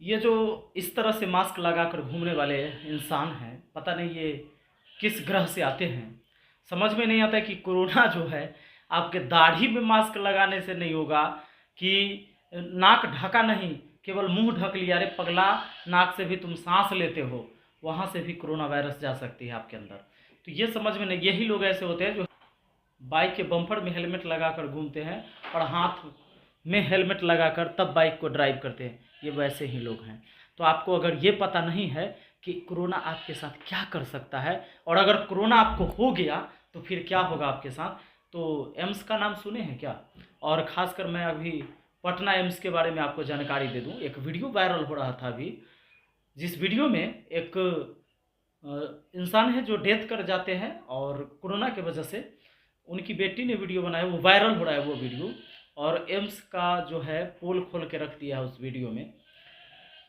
ये जो इस तरह से मास्क लगाकर घूमने वाले इंसान हैं, पता नहीं ये किस ग्रह से आते हैं। समझ में नहीं आता है कि कोरोना जो है आपके दाढ़ी में मास्क लगाने से नहीं होगा, कि नाक ढका नहीं, केवल मुंह ढक लिया। अरे पगला, नाक से भी तुम सांस लेते हो, वहाँ से भी कोरोना वायरस जा सकती है आपके अंदर। तो ये समझ में नहीं, यही लोग ऐसे होते हैं जो बाइक के बम्पर में हेलमेट लगाकर घूमते हैं और हाथ में हेलमेट लगाकर तब बाइक को ड्राइव करते हैं। ये वैसे ही लोग हैं। तो आपको अगर ये पता नहीं है कि कोरोना आपके साथ क्या कर सकता है, और अगर कोरोना आपको हो गया तो फिर क्या होगा आपके साथ, तो एम्स का नाम सुने हैं क्या? और ख़ासकर मैं अभी पटना एम्स के बारे में आपको जानकारी दे दूं। एक वीडियो वायरल हो रहा था अभी, जिस वीडियो में एक इंसान है जो डेथ कर जाते हैं और कोरोना की वजह से उनकी बेटी ने वीडियो बनाया, वो वायरल हो रहा है वो वीडियो। और एम्स का जो है पोल खोल के रख दिया है उस वीडियो में।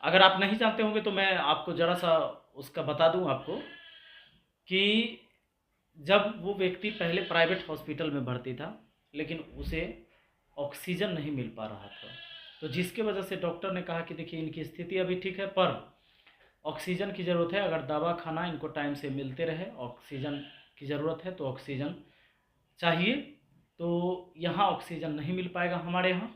अगर आप नहीं जानते होंगे तो मैं आपको ज़रा सा उसका बता दूं आपको, कि जब वो व्यक्ति पहले प्राइवेट हॉस्पिटल में भर्ती था, लेकिन उसे ऑक्सीजन नहीं मिल पा रहा था, तो जिसके वजह से डॉक्टर ने कहा कि देखिए इनकी स्थिति अभी ठीक है, पर ऑक्सीजन की ज़रूरत है। अगर दवा खाना इनको टाइम से मिलते रहे, ऑक्सीजन की ज़रूरत है तो ऑक्सीजन चाहिए, तो यहाँ ऑक्सीजन नहीं मिल पाएगा हमारे यहाँ,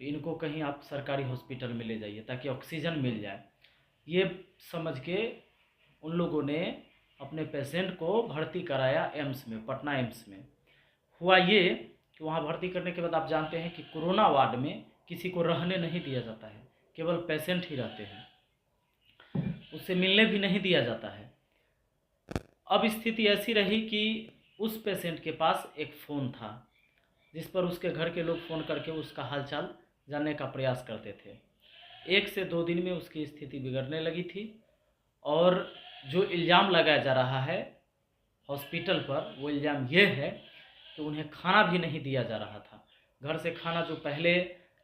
इनको कहीं आप सरकारी हॉस्पिटल में ले जाइए ताकि ऑक्सीजन मिल जाए। ये समझ के उन लोगों ने अपने पेशेंट को भर्ती कराया एम्स में, पटना एम्स में। हुआ ये कि वहाँ भर्ती करने के बाद आप जानते हैं कि कोरोना वार्ड में किसी को रहने नहीं दिया जाता है, केवल पेशेंट ही रहते हैं, उससे मिलने भी नहीं दिया जाता है। अब स्थिति ऐसी रही कि उस पेशेंट के पास एक फ़ोन था, जिस पर उसके घर के लोग फ़ोन करके उसका हालचाल जानने का प्रयास करते थे। 1 से 2 दिन में उसकी स्थिति बिगड़ने लगी थी, और जो इल्ज़ाम लगाया जा रहा है हॉस्पिटल पर, वो इल्ज़ाम ये है कि उन्हें खाना भी नहीं दिया जा रहा था। घर से खाना जो पहले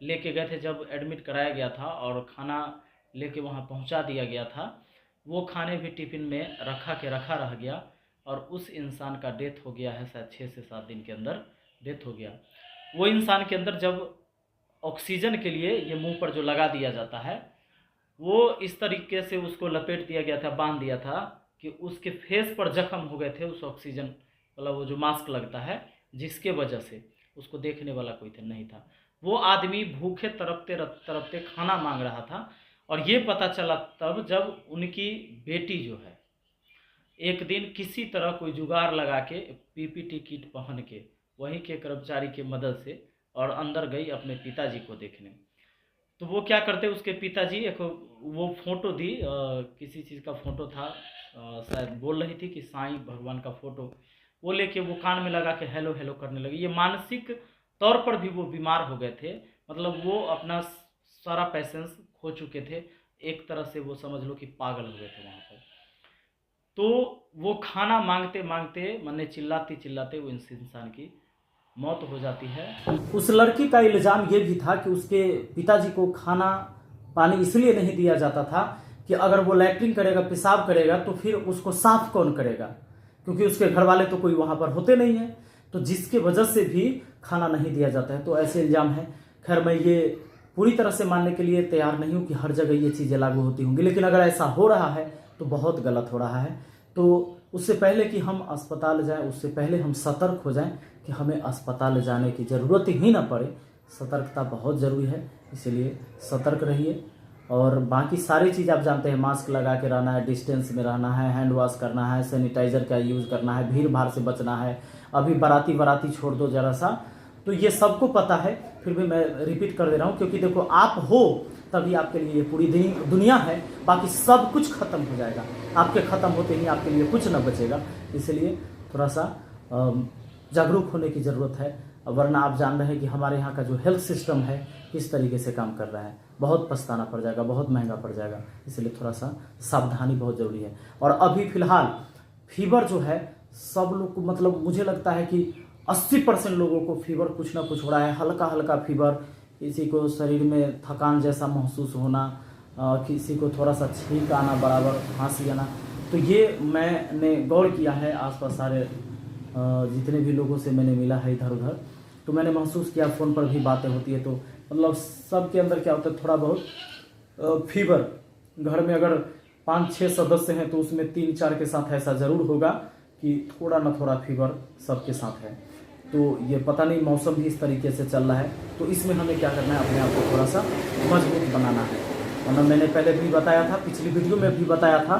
लेके गए थे जब एडमिट कराया गया था, और खाना लेके वहाँ पहुँचा दिया गया था, वो खाने भी टिफ़िन में रखा रह गया, और उस इंसान का डेथ हो गया है। शायद 6 से 7 दिन के अंदर डेथ हो गया। वो इंसान के अंदर जब ऑक्सीजन के लिए ये मुंह पर जो लगा दिया जाता है, वो इस तरीके से उसको लपेट दिया गया था, बांध दिया था कि उसके फेस पर जख्म हो गए थे उस ऑक्सीजन मतलब वो जो मास्क लगता है, जिसके वजह से उसको देखने वाला कोई नहीं था। वो आदमी भूखे तड़पते तड़पते खाना मांग रहा था, और ये पता चला तब जब उनकी बेटी जो है एक दिन किसी तरह कोई जुगाड़ लगा के पीपीटी किट पहन के वहीं के कर्मचारी की मदद से और अंदर गई अपने पिताजी को देखने। तो वो क्या करते, उसके पिताजी एक वो फ़ोटो दी, किसी चीज़ का फ़ोटो था, शायद बोल रही थी कि साईं भगवान का फ़ोटो, वो लेके वो कान में लगा के हेलो हेलो करने लगी। ये मानसिक तौर पर भी वो बीमार हो गए थे, मतलब वो अपना सारा पैसेंस खो चुके थे, एक तरह से वो समझ लो कि पागल हो गए थे वहाँ पर। तो वो खाना मांगते मांगते माने चिल्लाते चिल्लाते वो इस इंसान की मौत हो जाती है। उस लड़की का इल्ज़ाम ये भी था कि उसके पिताजी को खाना पानी इसलिए नहीं दिया जाता था कि अगर वो लैट्रिन करेगा, पेशाब करेगा, तो फिर उसको साफ कौन करेगा, क्योंकि उसके घर वाले तो कोई वहाँ पर होते नहीं हैं, तो जिसके वजह से भी खाना नहीं दिया जाता है। तो ऐसे इल्ज़ाम है। खैर, मैं ये पूरी तरह से मानने के लिए तैयार नहीं हूँ कि हर जगह ये चीज़ें लागू होती होंगी, लेकिन अगर ऐसा हो रहा है तो बहुत गलत हो रहा है। तो उससे पहले कि हम अस्पताल जाएं, उससे पहले हम सतर्क हो जाएं कि हमें अस्पताल जाने की ज़रूरत ही ना पड़े। सतर्कता बहुत ज़रूरी है, इसलिए सतर्क रहिए। और बाकी सारी चीज़ आप जानते हैं, मास्क लगा के रहना है, डिस्टेंस में रहना है, हैंड वॉश करना है, सैनिटाइज़र का यूज़ करना है, भीड़ भाड़ से बचना है। अभी बाराती छोड़ दो ज़रा सा, तो ये सबको पता है, फिर भी मैं रिपीट कर दे रहा हूँ, क्योंकि देखो आप हो तभी आपके लिए ये पूरी दुनिया है, बाकी सब कुछ खत्म हो जाएगा। आपके ख़त्म होते ही आपके लिए कुछ न बचेगा, इसलिए थोड़ा सा जागरूक होने की ज़रूरत है। वरना आप जान रहे हैं कि हमारे यहाँ का जो हेल्थ सिस्टम है किस तरीके से काम कर रहा है, बहुत पछताना पड़ जाएगा, बहुत महंगा पड़ जाएगा, इसलिए थोड़ा सा सावधानी बहुत ज़रूरी है। और अभी फ़िलहाल फीवर जो है सब लोग को, मतलब मुझे लगता है कि 80% लोगों को फीवर कुछ ना कुछ हो रहा है, हल्का हल्का फीवर, किसी को शरीर में थकान जैसा महसूस होना, किसी को थोड़ा सा छींक आना, बराबर खांसी आना। तो ये मैंने गौर किया है आसपास सारे जितने भी लोगों से मैंने मिला है इधर उधर, तो मैंने महसूस किया, फ़ोन पर भी बातें होती है तो मतलब सबके अंदर क्या होता है, थोड़ा बहुत फीवर, घर में अगर 5-6 सदस्य हैं तो उसमें 3-4 के साथ ऐसा ज़रूर होगा कि थोड़ा ना थोड़ा फीवर सबके साथ है। तो ये पता नहीं मौसम भी इस तरीके से चल रहा है, तो इसमें हमें क्या करना है, अपने आप को थोड़ा सा मजबूत बनाना है। वरना मैंने पहले भी बताया था, पिछली वीडियो में भी बताया था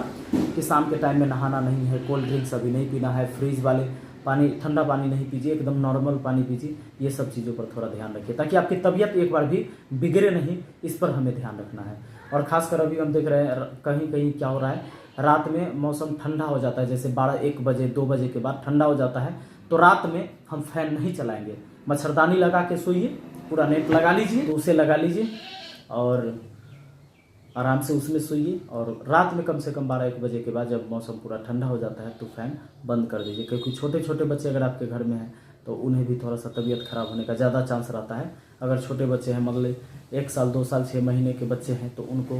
कि शाम के टाइम में नहाना नहीं है, कोल्ड ड्रिंक्स अभी नहीं पीना है, फ्रीज वाले पानी, ठंडा पानी नहीं पीजिए, एकदम नॉर्मल पानी पीजिए। ये सब चीज़ों पर थोड़ा ध्यान रखिए ताकि आपकी तबीयत एक बार भी बिगड़े नहीं, इस पर हमें ध्यान रखना है। और ख़ासकर अभी हम देख रहे हैं कहीं कहीं क्या हो रहा है, रात में मौसम ठंडा हो जाता है, जैसे 12-1 बजे 2 बजे के बाद ठंडा हो जाता है, तो रात में हम फैन नहीं चलाएंगे, मच्छरदानी लगा के सोइए, पूरा नेट लगा लीजिए, तो उसे लगा लीजिए और आराम से उसमें सोइए। और रात में कम से कम 12-1 बजे के बाद जब मौसम पूरा ठंडा हो जाता है तो फ़ैन बंद कर दीजिए, क्योंकि छोटे छोटे बच्चे अगर आपके घर में हैं तो उन्हें भी थोड़ा सा तबीयत ख़राब होने का ज़्यादा चांस रहता है। अगर छोटे बच्चे हैं, मतलब 1 साल 2 साल 6 महीने के बच्चे हैं, तो उनको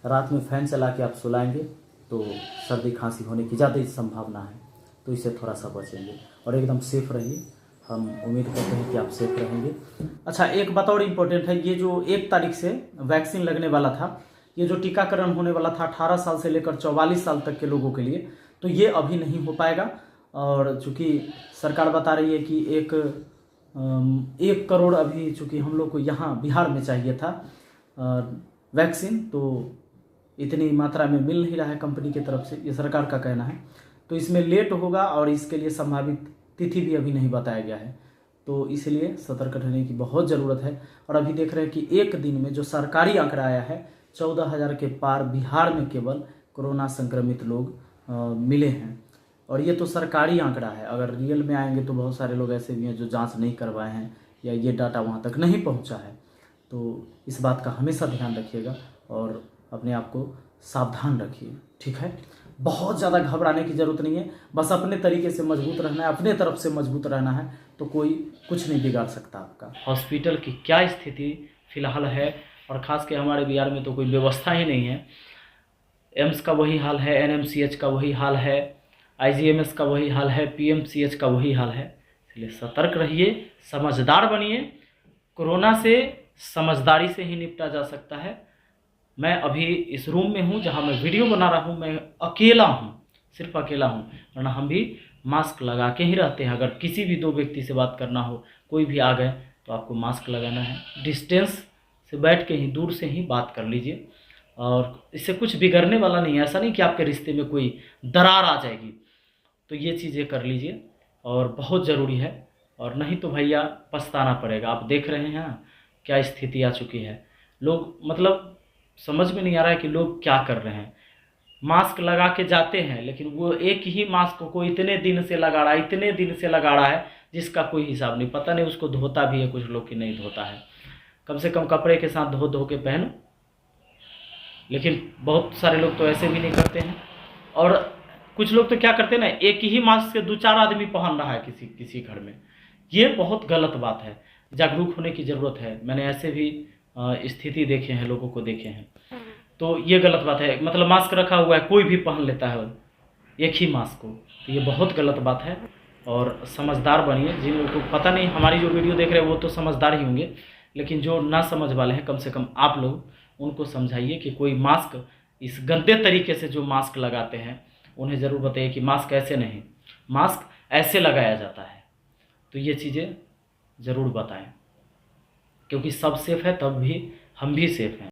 रात में फ़ैन चला के आप सुलाएँगे तो सर्दी खांसी होने की ज़्यादा संभावना है, तो इससे थोड़ा सा बचेंगे और एकदम सेफ़ रहिए। हम उम्मीद करते हैं कि आप सेफ रहेंगे। अच्छा, एक बात और इम्पोर्टेंट है, ये जो 1 तारीख से वैक्सीन लगने वाला था, ये जो टीकाकरण होने वाला था 18 साल से लेकर 44 साल तक के लोगों के लिए, तो ये अभी नहीं हो पाएगा। और चूँकि सरकार बता रही है कि 1 करोड़ अभी चूँकि हम लोग को यहाँ बिहार में चाहिए था वैक्सीन, तो इतनी मात्रा में मिल नहीं रहा है कंपनी की तरफ से, ये सरकार का कहना है। तो इसमें लेट होगा और इसके लिए संभावित तिथि भी अभी नहीं बताया गया है, तो इसलिए सतर्क रहने की बहुत ज़रूरत है। और अभी देख रहे हैं कि एक दिन में जो सरकारी आंकड़ा आया है 14,000 के पार बिहार में केवल कोरोना संक्रमित लोग मिले हैं। और ये तो सरकारी आंकड़ा है, अगर रियल में आएंगे तो बहुत सारे लोग ऐसे भी हैं जो जांच नहीं करवाए हैं या ये डाटा वहाँ तक नहीं पहुँचा है। तो इस बात का हमेशा ध्यान रखिएगा और अपने आप को सावधान रखिए, ठीक है। बहुत ज़्यादा घबराने की ज़रूरत नहीं है, बस अपने तरीके से मजबूत रहना है, अपने तरफ से मजबूत रहना है, तो कोई कुछ नहीं बिगाड़ सकता आपका। हॉस्पिटल की क्या स्थिति फ़िलहाल है, और ख़ास के हमारे बिहार में तो कोई व्यवस्था ही नहीं है। एम्स का वही हाल है, NMCH का वही हाल है, IGMS का वही हाल है, PMCH का वही हाल है। इसलिए सतर्क रहिए, समझदार बनिए। कोरोना से समझदारी से ही निपटा जा सकता है। मैं अभी इस रूम में हूँ जहाँ मैं वीडियो बना रहा हूँ, मैं अकेला हूँ, सिर्फ अकेला हूँ, वरना हम भी मास्क लगा के ही रहते हैं। अगर किसी भी 2 व्यक्ति से बात करना हो, कोई भी आ गए, तो आपको मास्क लगाना है, डिस्टेंस से बैठ के ही, दूर से ही बात कर लीजिए। और इससे कुछ बिगड़ने वाला नहीं है, ऐसा नहीं कि आपके रिश्ते में कोई दरार आ जाएगी, तो ये चीज़ें कर लीजिए और बहुत ज़रूरी है। और नहीं तो भैया पछताना पड़ेगा। आप देख रहे हैं क्या स्थिति आ चुकी है, लोग मतलब समझ में नहीं आ रहा है कि लोग क्या कर रहे हैं। मास्क लगा के जाते हैं, लेकिन वो एक ही मास्क को इतने दिन से लगा रहा है, इतने दिन से लगा रहा है, जिसका कोई हिसाब नहीं। पता नहीं उसको धोता भी है कुछ लोग कि नहीं धोता है। कम से कम कपड़े के साथ धो धो के पहनो, लेकिन बहुत सारे लोग तो ऐसे भी नहीं करते हैं। और कुछ लोग तो क्या करते हैं ना, एक ही मास्क से 2-4 आदमी पहन रहा है किसी घर में। ये बहुत गलत बात है, जागरूक होने की ज़रूरत है। मैंने ऐसे भी स्थिति देखे हैं, लोगों को देखे हैं, तो ये गलत बात है। मतलब मास्क रखा हुआ है, कोई भी पहन लेता है एक ही मास्क को, तो ये बहुत गलत बात है। और समझदार बनिए। जिन लोगों को पता नहीं, हमारी जो वीडियो देख रहे हैं वो तो समझदार ही होंगे, लेकिन जो ना समझ वाले हैं, कम से कम आप लोग उनको समझाइए कि कोई मास्क, इस गंदे तरीके से जो मास्क लगाते हैं, उन्हें ज़रूर बताइए कि मास्क ऐसे नहीं, मास्क ऐसे लगाया जाता है। तो ये चीज़ें ज़रूर बताएं, क्योंकि सब सेफ़ है तब भी हम भी सेफ़ हैं।